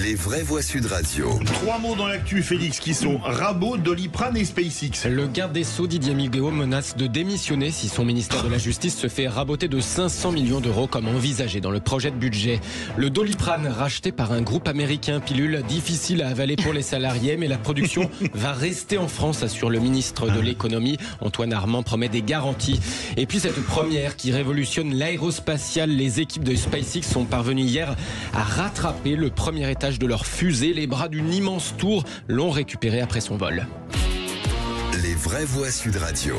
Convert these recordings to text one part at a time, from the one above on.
Les vraies voix Sud Radio. 3 mots dans l'actu, Félix, qui sont Rabot, Doliprane et SpaceX. Le garde des Sceaux Didier Migaud menace de démissionner si son ministère de la Justice se fait raboter de 500 millions d'euros comme envisagé dans le projet de budget. Le Doliprane, racheté par un groupe américain, pilule difficile à avaler pour les salariés, mais la production va rester en France, assure le ministre de l'économie. Antoine Armand promet des garanties. Et puis cette première qui révolutionne l'aérospatiale, les équipes de SpaceX sont parvenues hier à rattraper le premier étage de leur fusée. Les bras d'une immense tour l'ont récupéré après son vol. Les vraies voix Sud Radio.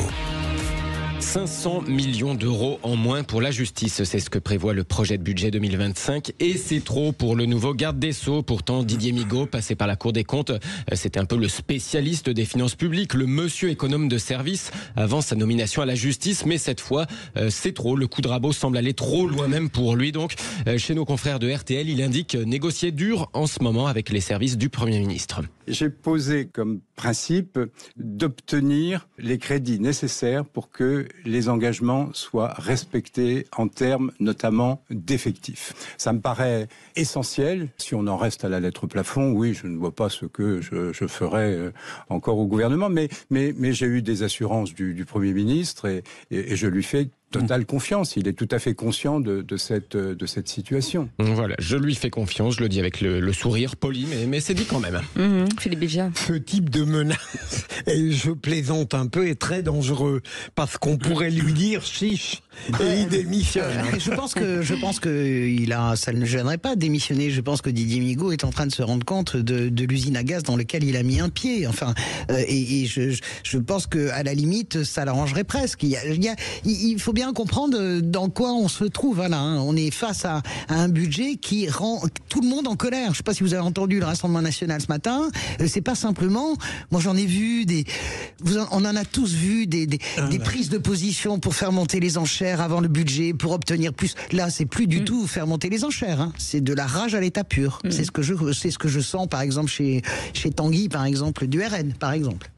500 millions d'euros en moins pour la justice, c'est ce que prévoit le projet de budget 2025 et c'est trop pour le nouveau garde des Sceaux. Pourtant Didier Migaud, passé par la Cour des comptes, c'était un peu le spécialiste des finances publiques, le monsieur économe de service avant sa nomination à la justice, mais cette fois c'est trop, le coup de rabot semble aller trop loin même pour lui. Donc chez nos confrères de RTL, il indique négocier dur en ce moment avec les services du Premier ministre. J'ai posé comme principe d'obtenir les crédits nécessaires pour que les engagements soient respectés en termes notamment d'effectifs. Ça me paraît essentiel. Si on en reste à la lettre plafond, oui, je ne vois pas ce que je ferai encore au gouvernement, mais j'ai eu des assurances du Premier ministre et je lui fais totale confiance. Il est tout à fait conscient de cette situation. Voilà, je lui fais confiance, je le dis avec le sourire poli, mais c'est dit quand même. Philippe Béja. Ce type de menace, et je plaisante un peu, est très dangereux parce qu'on pourrait lui dire chiche et il démissionne. Je pense que ça ne le gênerait pas de démissionner. Je pense que Didier Migaud est en train de se rendre compte de l'usine à gaz dans laquelle il a mis un pied. Enfin, et je pense que à la limite, ça l'arrangerait presque. Il faut bien comprendre dans quoi on se trouve. Voilà, hein. On est face à un budget qui rend tout le monde en colère. Je ne sais pas si vous avez entendu le Rassemblement national ce matin. C'est pas simplement. Moi, j'en ai vu on en a tous vu des prises de position pour faire monter les enchères avant le budget, pour obtenir plus. Là, c'est plus du tout faire monter les enchères. Hein. C'est de la rage à l'état pur. C'est ce que je sens, par exemple, chez Tanguy, par exemple, du RN, par exemple.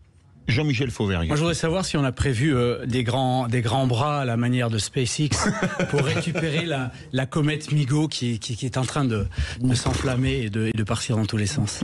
Jean-Michel Fauvergue. Moi, je voudrais savoir si on a prévu des grands bras à la manière de SpaceX pour récupérer la comète Migaud qui est en train de s'enflammer et de partir dans tous les sens.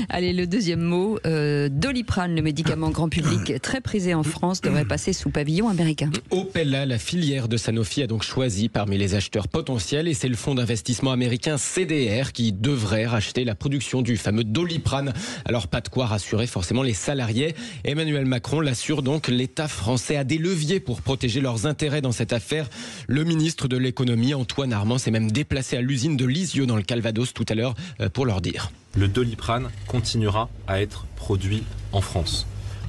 Allez, le deuxième mot, Doliprane, le médicament grand public très prisé en France, devrait passer sous pavillon américain. Opella, la filière de Sanofi, a donc choisi parmi les acheteurs potentiels et c'est le fonds d'investissement américain CDR qui devrait racheter la production du fameux Doliprane. Alors pas de quoi rassurer forcément les salariés. Emmanuel Macron l'assure donc, l'État français a des leviers pour protéger leurs intérêts dans cette affaire. Le ministre de l'économie, Antoine Armand, s'est même déplacé à l'usine de Lisieux dans le Calvados tout à l'heure pour leur dire. Le Doliprane continuera à être produit en France.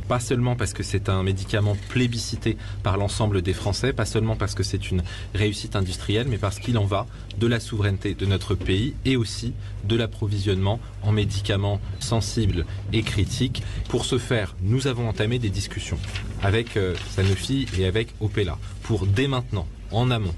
Pas seulement parce que c'est un médicament plébiscité par l'ensemble des Français, pas seulement parce que c'est une réussite industrielle, mais parce qu'il en va de la souveraineté de notre pays et aussi de l'approvisionnement en médicaments sensibles et critiques. Pour ce faire, nous avons entamé des discussions avec Sanofi et avec Opella pour dès maintenant, en amont,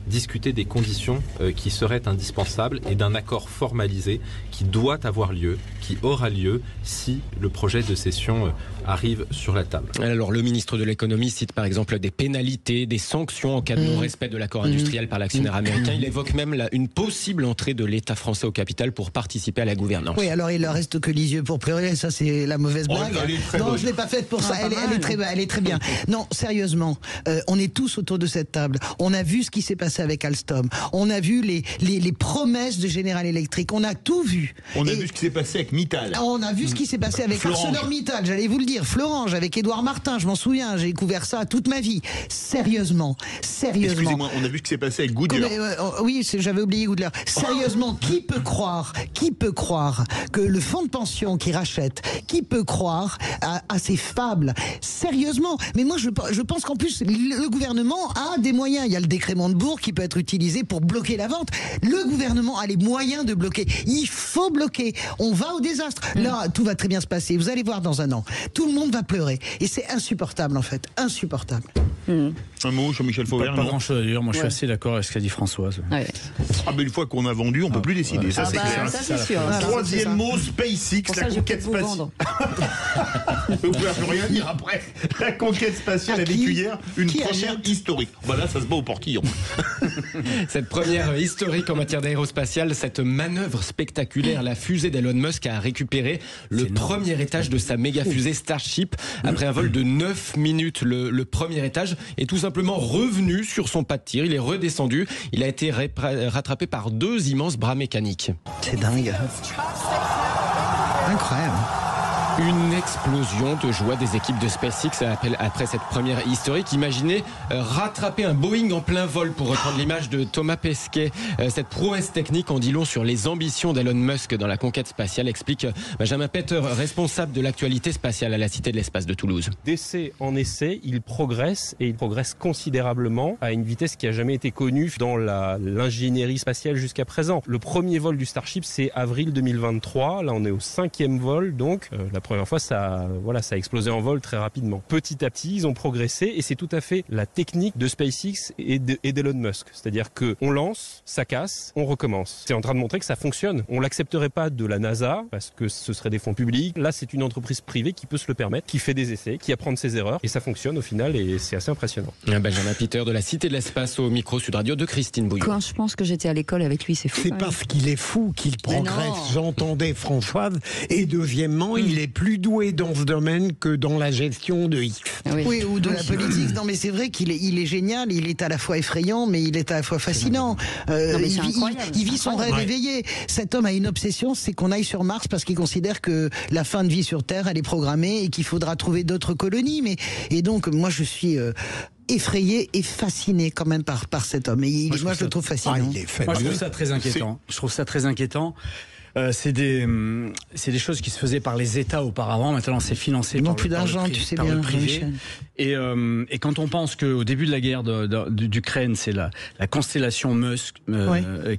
discuter des conditions qui seraient indispensables et d'un accord formalisé qui doit avoir lieu, qui aura lieu si le projet de cession arrive sur la table. Alors le ministre de l'économie cite par exemple des pénalités, des sanctions en cas de non-respect de l'accord industriel par l'actionnaire américain. Il évoque même une possible entrée de l'État français au capital pour participer à la gouvernance. Oui, alors il ne reste que Lisieux pour pleurer, ça c'est la mauvaise blague. Non, je ne l'ai pas faite pour ça, elle est très bien. Non, sérieusement, on est tous autour de cette table. On a vu ce qui s'est passé avec Alstom. On a vu les promesses de General Electric. On a tout vu. On a vu ce qui s'est passé avec Mittal. On a vu ce qui s'est passé avec ArcelorMittal. J'allais vous le dire. Florange, avec Édouard Martin, je m'en souviens. J'ai découvert ça toute ma vie. Sérieusement. Excusez-moi, on a vu ce qui s'est passé avec Goodyear. Oui, j'avais oublié Goodyear. Sérieusement, qui peut croire que le fonds de pension qui rachète, qui peut croire à ces fables? Sérieusement. Mais moi, je pense qu'en plus, le gouvernement a des moyens. Il y a le décret Montebourg qui peut être utilisé pour bloquer la vente. Le gouvernement a les moyens de bloquer. Il faut bloquer. On va au désastre. Là, tout va très bien se passer. Vous allez voir dans un an. Tout le monde va pleurer. Et c'est insupportable, en fait. Insupportable. Un mot, Jean-Michel Fauvert? Pas grand-chose à dire. Moi, je suis assez d'accord avec ce qu'a dit Françoise. Ouais. Ah, mais une fois qu'on a vendu, on peut plus décider. Ça, c'est clair. Ça, c'est sûr. Troisième mot, SpaceX, Pour la ça, je vais conquête peut-être vous spatiale. vendre. Vous pouvez plus rien dire après. La conquête spatiale a vécu hier une première historique. Voilà, ça se bat au portillon. Cette première historique en matière d'aérospatiale, cette manœuvre spectaculaire, la fusée d'Elon Musk a récupéré le premier étage de sa méga fusée Starship après un vol de 9 minutes. Le premier étage est tout simplement revenu sur son pas de tir. Il est redescendu. Il a été rattrapé par 2 immenses bras mécaniques. C'est dingue. Incroyable. Une explosion de joie des équipes de SpaceX après cette première historique. Imaginez rattraper un Boeing en plein vol, pour reprendre l'image de Thomas Pesquet. Cette prouesse technique en dit long sur les ambitions d'Elon Musk dans la conquête spatiale, explique Benjamin Peter, responsable de l'actualité spatiale à la Cité de l'Espace de Toulouse. D'essai en essai, il progresse, et il progresse considérablement à une vitesse qui n'a jamais été connue dans l'ingénierie spatiale jusqu'à présent. Le premier vol du Starship, c'est avril 2023. Là, on est au 5e vol, donc la première fois, ça a explosé en vol très rapidement. Petit à petit, ils ont progressé, et c'est tout à fait la technique de SpaceX et d'Elon Musk. C'est-à-dire qu'on lance, ça casse, on recommence. C'est en train de montrer que ça fonctionne. On l'accepterait pas de la NASA, parce que ce serait des fonds publics. Là, c'est une entreprise privée qui peut se le permettre, qui fait des essais, qui apprend de ses erreurs, et ça fonctionne au final, et c'est assez impressionnant. Benjamin Peter de la Cité de l'Espace au micro Sud Radio de Christine Bouillon. Quand je pense que j'étais à l'école avec lui, c'est fou. C'est parce qu'il est fou qu'il progresse, j'entendais Françoise. Et deuxièmement, il est plus doué dans ce domaine que dans la gestion de X. Oui, ou de la politique. Non, mais c'est vrai qu'il est génial. Il est à la fois effrayant, mais il est à la fois fascinant. Il vit son rêve éveillé. Cet homme a une obsession, c'est qu'on aille sur Mars parce qu'il considère que la fin de vie sur Terre, elle est programmée et qu'il faudra trouver d'autres colonies. Et donc, moi, je suis effrayé et fasciné quand même par cet homme. Et moi, je le trouve fascinant. Moi, je trouve ça très inquiétant. Je trouve ça très inquiétant. C'est des choses qui se faisaient par les États auparavant. Maintenant, c'est financé par plus d'argent, tu sais bien, le privé. Et quand on pense qu'au début de la guerre d'Ukraine, c'est la constellation Musk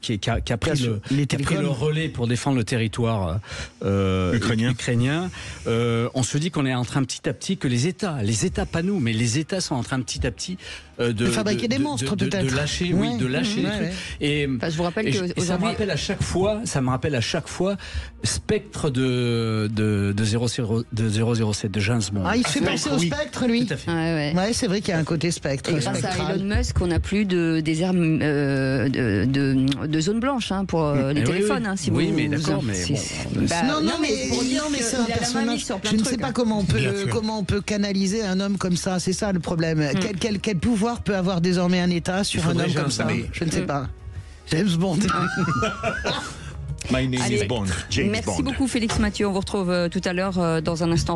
qui a pris le relais pour défendre le territoire ukrainien, on se dit qu'on est en train petit à petit, que les États, pas nous, mais les États sont en train petit à petit de fabriquer des monstres, peut-être. De lâcher, de lâcher les trucs. Et je vous rappelle que ça me rappelle à chaque fois Spectre de 007 de James Bond. Il se fait penser au Spectre, lui. Tout à fait. Ouais, c'est vrai qu'il y a un côté Spectre. Et grâce à Elon Musk, on n'a plus de désert de zone blanche pour les téléphones. Si vous mais d'accord, mais c'est un personnage. Je ne sais pas comment on peut canaliser un homme comme ça. C'est ça le problème. Quel pouvoir peut avoir désormais un État sur un homme comme ça? Je ne sais pas. James Bond. My name is Bond. James Merci Bond. beaucoup Félix Mathieu. On vous retrouve tout à l'heure dans un instant.